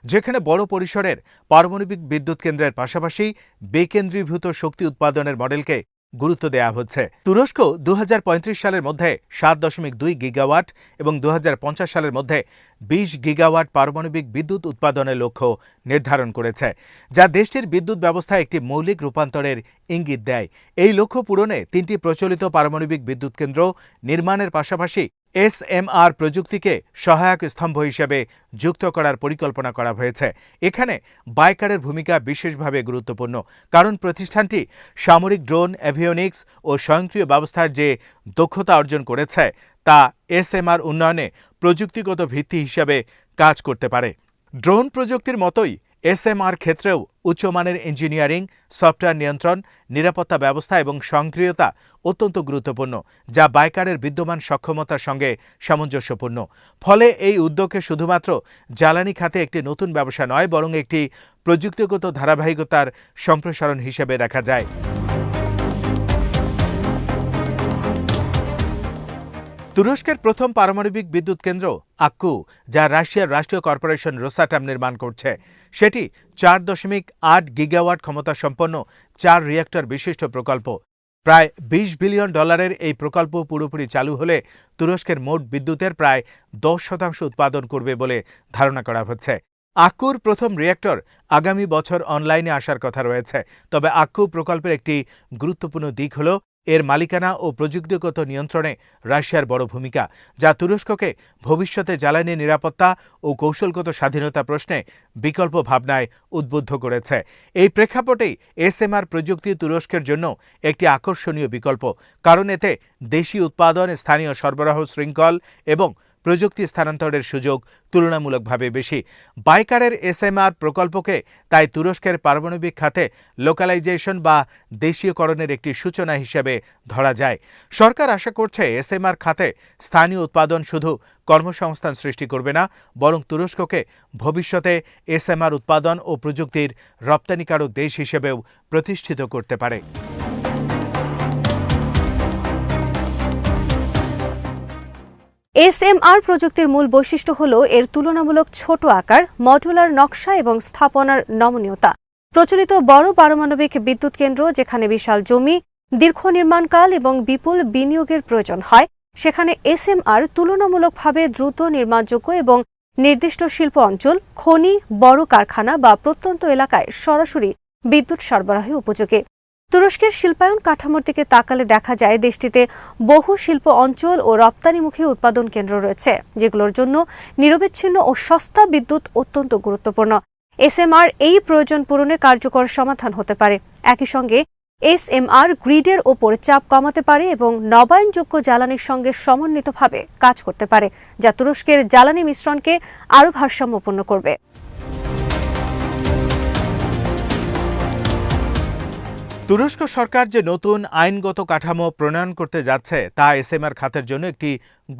যেখানে বড় পরিসরের পারমাণবিক বিদ্যুৎ কেন্দ্রের পাশাপাশি বিকেন্দ্রীভূত শক্তি উৎপাদনের মডেলকে গুরুত্ব দেওয়া হচ্ছে। তুরস্ক 2035 সালের মধ্যে 7.2 গিগাওয়াট এবং 2050 সালের মধ্যে 20 গিগাওয়াট পারমাণবিক বিদ্যুৎ উৎপাদনের লক্ষ্য নির্ধারণ করেছে, যা দেশটির বিদ্যুৎ ব্যবস্থায় একটি মৌলিক রূপান্তরের ইঙ্গিত দেয়। এই লক্ষ্য পূরণে 3টি প্রচলিত পারমাণবিক বিদ্যুৎ কেন্দ্র নির্মাণের পাশাপাশি SMR প্রযুক্তিকে সহায়ক স্তম্ভ হিসেবে যুক্ত করার পরিকল্পনা করা হয়েছে। এখানে বাইকারের ভূমিকা বিশেষভাবে গুরুত্বপূর্ণ, কারণ প্রতিষ্ঠানটি সামরিক ড্রোন, অ্যাভিওনিক্স ও স্বয়ংক্রিয় ব্যবস্থার যে দক্ষতা অর্জন করেছে তা SMR উন্নয়নে প্রযুক্তিগত ভিত্তি হিসেবে কাজ করতে পারে। ড্রোন প্রযুক্তির মতোই SMR ক্ষেত্রেও উচ্চমানের ইঞ্জিনিয়ারিং, সফটওয়্যার নিয়ন্ত্রণ, নিরাপত্তা ব্যবস্থা এবং সক্রিয়তা অত্যন্ত গুরুত্বপূর্ণ, যা বাইকারের বিদ্যমান সক্ষমতার সঙ্গে সামঞ্জস্যপূর্ণ। ফলে এই উদ্যোগকে শুধুমাত্র জ্বালানি খাতে একটি নতুন ব্যবসা নয়, বরং একটি প্রযুক্তিগত ধারাবাহিকতার সম্প্রসারণ হিসেবে দেখা যায়। তুরস্কের প্রথম পারমাণবিক বিদ্যুৎ কেন্দ্র আক্কু, যা রাশিয়ার রাষ্ট্রীয় কর্পোরেশন রোসাটম নির্মাণ করছে, সেটি 4.8 গিগাওয়াট ক্ষমতা সম্পন্ন 4 রিঅ্যাক্টর বিশিষ্ট প্রকল্প। প্রায় $20 বিলিয়ন এই প্রকল্প পুরোপুরি চালু হলে তুরস্কের মোট বিদ্যুতের প্রায় 10% উৎপাদন করবে বলে ধারণা করা হচ্ছে। আক্কুর প্রথম রিঅ্যাক্টর আগামী বছর অনলাইনে আসার কথা রয়েছে। তবে আক্কু প্রকল্পের একটি গুরুত্বপূর্ণ দিক হল এর মালিকানা ও প্রযুক্তিগত নিয়ন্ত্রণে রাশিয়ার বড় ভূমিকা, যা তুরস্ককে ভবিষ্যতে জ্বালানি নিরাপত্তা ও কৌশলগত স্বাধীনতা প্রশ্নে বিকল্প ভাবনায় উদ্বুদ্ধ করেছে। এই প্রেক্ষাপটেই SMR প্রযুক্তি তুরস্কের জন্য একটি আকর্ষণীয় বিকল্প, কারণ এতে দেশি উৎপাদন, স্থানীয় সরবরাহ শৃঙ্খল এবং প্রযুক্তি স্থানান্তরের সুযোগ তুলনামূলকভাবে বেশি। বাইকারের SMR প্রকল্পকে তাই তুরস্কের পারমাণবিক খাতে লোকালাইজেশন বা দেশীয়করণের একটি সূচনা হিসেবে ধরা যায়। সরকার আশা করছে SMR খাতে স্থানীয় উৎপাদন শুধু কর্মসংস্থান সৃষ্টি করবে না, বরং তুরস্ককে ভবিষ্যতে SMR উৎপাদন ও প্রযুক্তির রপ্তানিকারক দেশ হিসেবেও প্রতিষ্ঠিত করতে পারে। SMR প্রযুক্তির মূল বৈশিষ্ট্য হল এর তুলনামূলক ছোট আকার, মডুলার নকশা এবং স্থাপনার নমনীয়তা। প্রচলিত বড় পারমাণবিক বিদ্যুৎ কেন্দ্র, যেখানে বিশাল জমি, দীর্ঘ নির্মাণকাল এবং বিপুল বিনিয়োগের প্রয়োজন হয়, সেখানে SMR তুলনামূলকভাবে দ্রুত নির্মাণযোগ্য এবং নির্দিষ্ট শিল্প অঞ্চল, খনি, বড় কারখানা বা প্রত্যন্ত এলাকায় সরাসরি বিদ্যুৎ সরবরাহে উপযোগী। তুরস্কের শিল্পায়ন কাঠামোর দিকে তাকালে দেখা যায় দেশটিতে বহু শিল্প অঞ্চল ও রপ্তানিমুখী উৎপাদন কেন্দ্র রয়েছে, যেগুলোর জন্য নিরবিচ্ছিন্ন ও সস্তা বিদ্যুৎ অত্যন্ত গুরুত্বপূর্ণ। SMR এই প্রয়োজন পূরণে কার্যকর সমাধান হতে পারে। একই সঙ্গে SMR গ্রিডের ওপর চাপ কমাতে পারে এবং নবায়নযোগ্য জ্বালানির সঙ্গে সমন্বিতভাবে কাজ করতে পারে, যা তুরস্কের জ্বালানি মিশ্রণকে আরও ভারসাম্যপূর্ণ করবে। তুরস্ক সরকার যে নতুন আইনগত কাঠামো প্রণয়ন করতে যাচ্ছে তা SMR খাতের জন্য একটি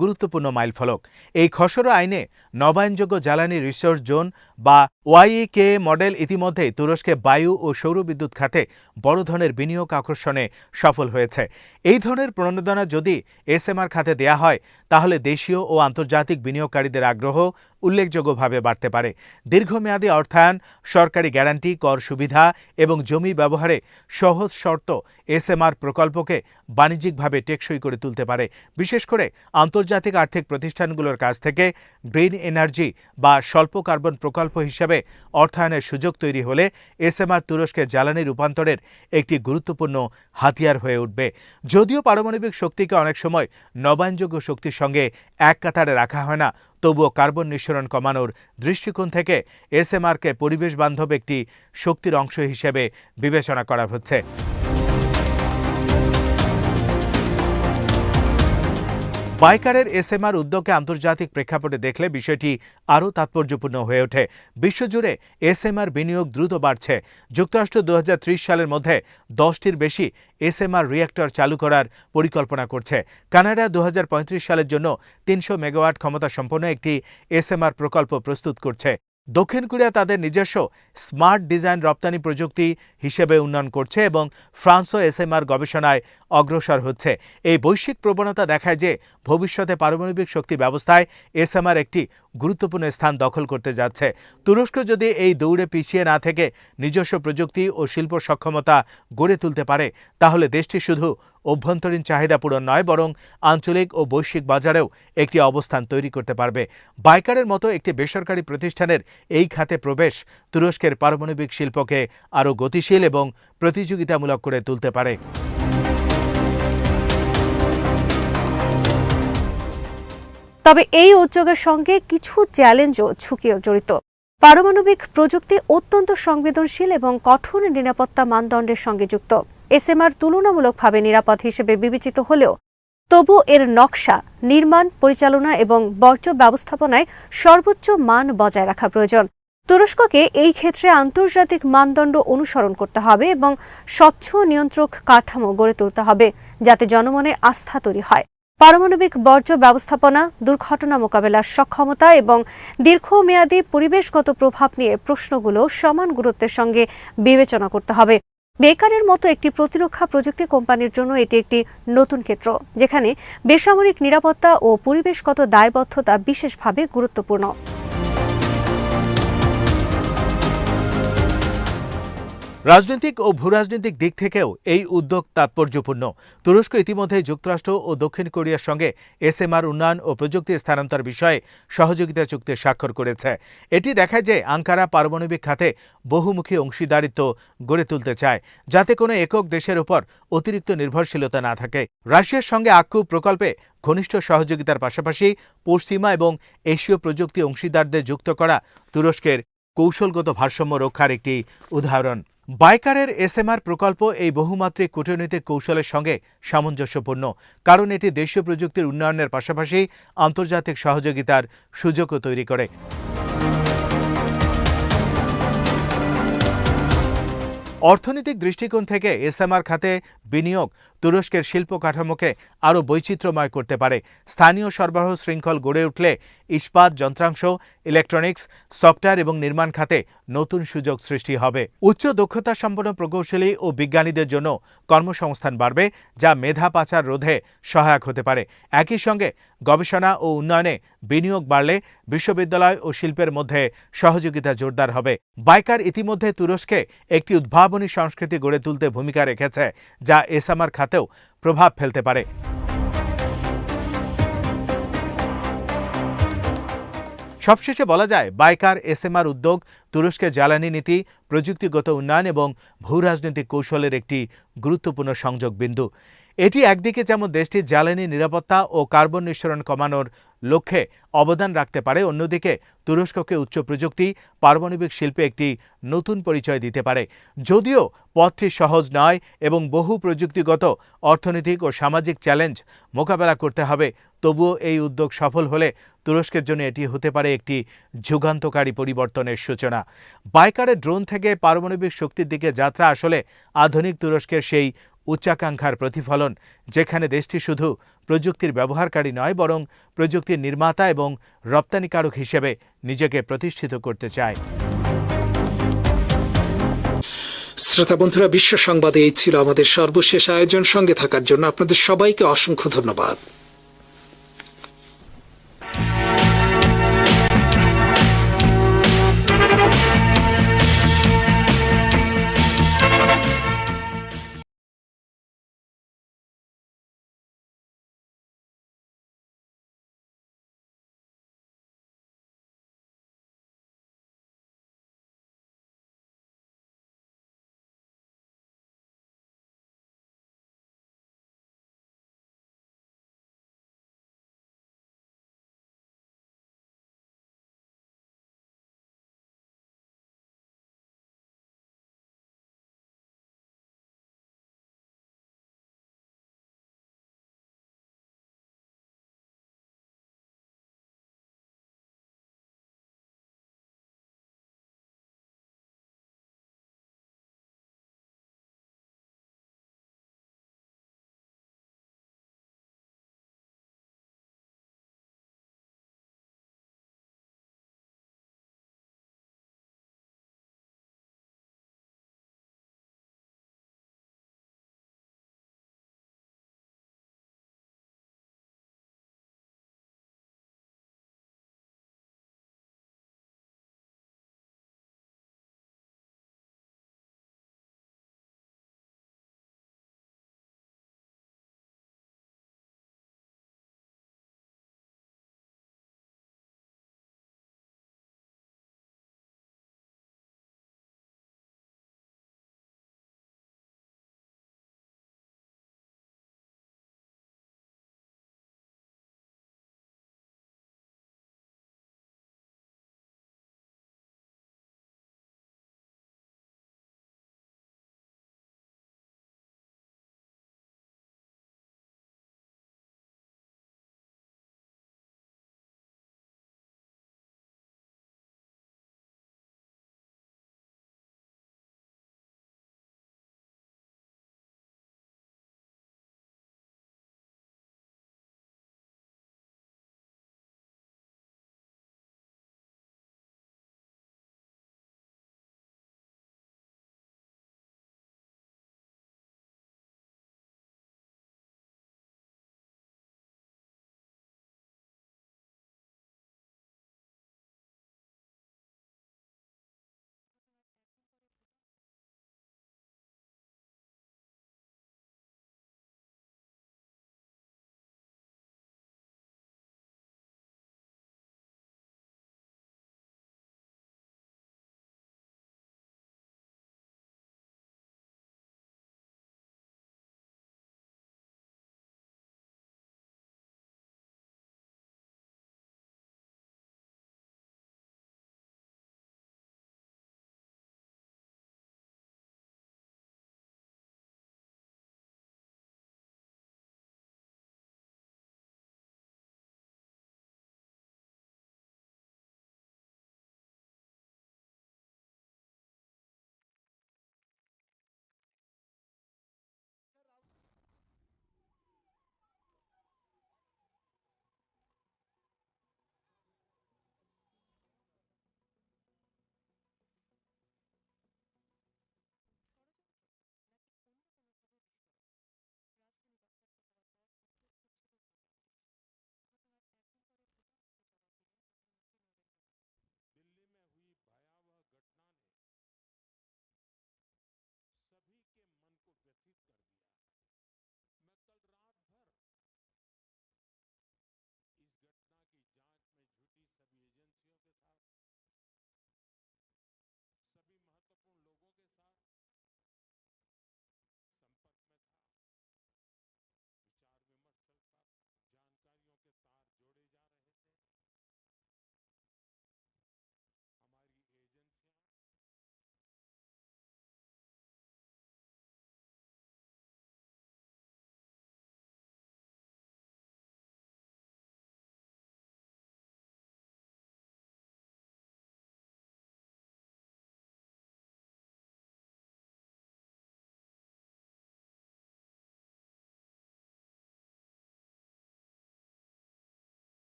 গুরুত্বপূর্ণ মাইলফলক। এই খসড়া আইনে নবায়নযোগ্য জ্বালানি রিসোর্স জোন বা YEK মডেল ইতিমধ্যেই তুরস্কে বায়ু ও সৌর বিদ্যুৎ খাতে বড় ধরনের বিনিয়োগ আকর্ষণে সফল হয়েছে। এই ধরনের প্রণোদনা যদি SMR খাতে দেয়া হয়, তাহলে দেশীয় ও আন্তর্জাতিক বিনিয়োগকারীদের আগ্রহ উল্লেখযোগ্যভাবে বাড়তে পারে। দীর্ঘমেয়াদী অর্থায়ন, সরকারি গ্যারান্টি, কর সুবিধা এবং জমি ব্যবহারে সহজ শর্ত SMR প্রকল্পকে বাণিজ্যিকভাবে টেকসই করে তুলতে পারে। বিশেষ করে আন্তর্জাতিক আর্থিক প্রতিষ্ঠানগুলোর কাছ থেকে গ্রিন এনার্জি বা স্বল্প কার্বন প্রকল্প হিসেবে অর্থায়নের সুযোগ তৈরি হলে SMR তুরস্কে জ্বালানি রূপান্তরের একটি গুরুত্বপূর্ণ হাতিয়ার হয়ে উঠবে। যদিও পারমাণবিক শক্তিকে অনেক সময় নবায়নযোগ্য শক্তির সঙ্গে এক কাতারে রাখা হয় না, তবুও কার্বন নিঃসরণ কমানোর দৃষ্টিকোণ থেকে SMRকে পরিবেশ বান্ধব একটি শক্তির অংশ হিসেবে বিবেচনা করা হচ্ছে। বাইকারের SMR উদ্যোগকে আন্তর্জাতিক প্রেক্ষাপটে দেখলে বিষয়টি আরও তাৎপর্যপূর্ণ হয়ে ওঠে। বিশ্বজুড়ে SMR বিনিয়োগ দ্রুত বাড়ছে। যুক্তরাষ্ট্র 2030 সালের মধ্যে 10টির বেশি SMR রিঅ্যাক্টর চালু করার পরিকল্পনা করছে। কানাডা 2035 সালের জন্য 300 মেগাওয়াট ক্ষমতা সম্পন্ন একটি SMR প্রকল্প প্রস্তুত করছে। দক্ষিণ কোরিয়া তাদের নিজস্ব স্মার্ট ডিজাইন রপ্তানি প্রযুক্তি হিসেবে উন্নয়ন করছে এবং ফ্রান্সও এসএমআর গবেষণায় অগ্রসর হচ্ছে। এই বৈশ্বিক প্রবণতা দেখায় যে ভবিষ্যতে পারমাণবিক শক্তি ব্যবস্থায় এসএমআর একটি গুরুত্বপূর্ণ স্থান দখল করতে যাচ্ছে। তুরস্ক যদি এই দৌড়ে পিছিয়ে না থেকে নিজস্ব প্রযুক্তি ও শিল্প সক্ষমতা গড়ে তুলতে পারে, তাহলে দেশটি শুধু অভ্যন্তরীণ চাহিদা পূরণ নয়, বরং আঞ্চলিক ও বৈশ্বিক বাজারেও একটি অবস্থান তৈরি করতে পারবে। বাইকারের মতো একটি বেসরকারি প্রতিষ্ঠানের এই খাতে প্রবেশ তুরস্কের পারমাণবিক শিল্পকে আরও গতিশীল এবং প্রতিযোগিতামূলক করে তুলতে পারে। তবে এই উদ্যোগের সঙ্গে কিছু চ্যালেঞ্জ ও ঝুঁকিও জড়িত। পারমাণবিক প্রযুক্তি অত্যন্ত সংবেদনশীল এবং কঠোর নিরাপত্তা মানদণ্ডের সঙ্গে যুক্ত। এসএমআর তুলনামূলকভাবে নিরাপদ হিসেবে বিবেচিত হলেও তবু এর নকশা, নির্মাণ, পরিচালনা এবং বর্জ্য ব্যবস্থাপনায় সর্বোচ্চ মান বজায় রাখা প্রয়োজন। তুরস্ককে এই ক্ষেত্রে আন্তর্জাতিক মানদণ্ড অনুসরণ করতে হবে এবং স্বচ্ছ নিয়ন্ত্রক কাঠামো গড়ে তুলতে হবে, যাতে জনমনে আস্থা তৈরি হয়। পারমাণবিক বর্জ্য ব্যবস্থাপনা, দুর্ঘটনা মোকাবেলার সক্ষমতা এবং দীর্ঘমেয়াদী পরিবেশগত প্রভাব নিয়ে প্রশ্নগুলো সমান গুরুত্বের সঙ্গে বিবেচনা করতে হবে। বেকারের মতো একটি প্রতিরক্ষা প্রযুক্তি কোম্পানির জন্য এটি একটি নতুন ক্ষেত্র, যেখানে বেসামরিক নিরাপত্তা ও পরিবেশগত দায়বদ্ধতা বিশেষভাবে গুরুত্বপূর্ণ। রাজনৈতিক ও ভূরাজনৈতিক দিক থেকেও এই উদ্যোগ তাৎপর্যপূর্ণ। তুরস্ক ইতিমধ্যে যুক্তরাষ্ট্র ও দক্ষিণ কোরিয়ার সঙ্গে এসএমআর উন্নয়ন ও প্রযুক্তি স্থানান্তর বিষয়ে সহযোগিতা চুক্তি স্বাক্ষর করেছে। এটি দেখায় যে আঙ্কারা পারমাণবিক খাতে বহুমুখী অংশীদারিত্ব গড়ে তুলতে চায়, যাতে কোনো একক দেশের উপর অতিরিক্ত নির্ভরশীলতা না থাকে। রাশিয়ার সঙ্গে আক্কু প্রকল্পে ঘনিষ্ঠ সহযোগিতার পাশাপাশি পশ্চিমা এবং এশীয় প্রযুক্তি অংশীদারদের যুক্ত করা তুরস্কের কৌশলগত ভারসাম্য রক্ষার একটি উদাহরণ। বাইকারের এসএমআর প্রকল্প এই বহুমাত্রিক কূটনৈতিক কৌশলের সঙ্গে সামঞ্জস্যপূর্ণ, কারণ এটি দেশীয় প্রযুক্তির উন্নয়নের পাশাপাশি আন্তর্জাতিক সহযোগিতার সুযোগও তৈরি করে। অর্থনৈতিক দৃষ্টিকোণ থেকে এসএমআর খাতে বিনিয়োগ তুরস্কের শিল্প কাঠামোকে আরও বৈচিত্র্যময় করতে পারে। স্থানীয় সরবরাহ শৃঙ্খল গড়ে উঠলে ইস্পাত, যন্ত্রাংশ, ইলেকট্রনিক্স, সফটওয়্যার এবং নির্মাণ খাতে নতুন সুযোগ সৃষ্টি হবে। উচ্চ দক্ষতা সম্পন্ন প্রকৌশলী ও বিজ্ঞানীদের জন্য কর্মসংস্থান বাড়বে, যা মেধা পাচার রোধে সহায়ক হতে পারে। একই সঙ্গে গবেষণা ও উন্নয়নে বিনিয়োগ বাড়লে বিশ্ববিদ্যালয় ও শিল্পের মধ্যে সহযোগিতা জোরদার হবে। বাইকার ইতিমধ্যে তুরস্কে একটি উদ্ভাবনী সংস্কৃতি গড়ে তুলতে ভূমিকা রেখেছে, যা এসএমআর খাতেও প্রভাব ফেলতে পারে। সবশেষে বলা যায়, বাইকার এসএমআর উদ্যোগ তুরস্কের জ্বালানি নীতি, প্রযুক্তিগত উন্নয়ন এবং ভূরাজনৈতিক কৌশলের একটি গুরুত্বপূর্ণ সংযোগ বিন্দু। এটি একদিকে যেমন দেশটির জ্বালানি নিরাপত্তা ও কার্বন নিঃসরণ কমানোর লক্ষ্যে অবদান রাখতে পারে, অন্যদিকে তুরস্ককে উচ্চ প্রযুক্তি, পারমাণবিক শিল্পে একটি নতুন পরিচয় দিতে পারে। যদিও পথটি সহজ নয় এবং বহু প্রযুক্তিগত, অর্থনৈতিক ও সামাজিক চ্যালেঞ্জ মোকাবেলা করতে হবে, তবুও এই উদ্যোগ সফল হলে তুরস্কের জন্য এটি হতে পারে একটি যুগান্তকারী পরিবর্তনের সূচনা। বাইকারের ড্রোন থেকে পারমাণবিক শক্তির দিকে যাত্রা আসলে আধুনিক তুরস্কের সেই উচ্চাকাঙ্ক্ষার প্রতিফলন, যেখানে দেশটি শুধু প্রযুক্তির ব্যবহারকারী নয়, বরং প্রযুক্তির নির্মাতা এবং রপ্তানিকারক হিসেবে নিজেকে প্রতিষ্ঠিত করতে চায়। শ্রোতা বন্ধুরা, বিশ্ব সংবাদে এই ছিল আমাদের সর্বশেষ আয়োজন। সঙ্গে থাকার জন্য আপনাদের সবাইকে অসংখ্য ধন্যবাদ।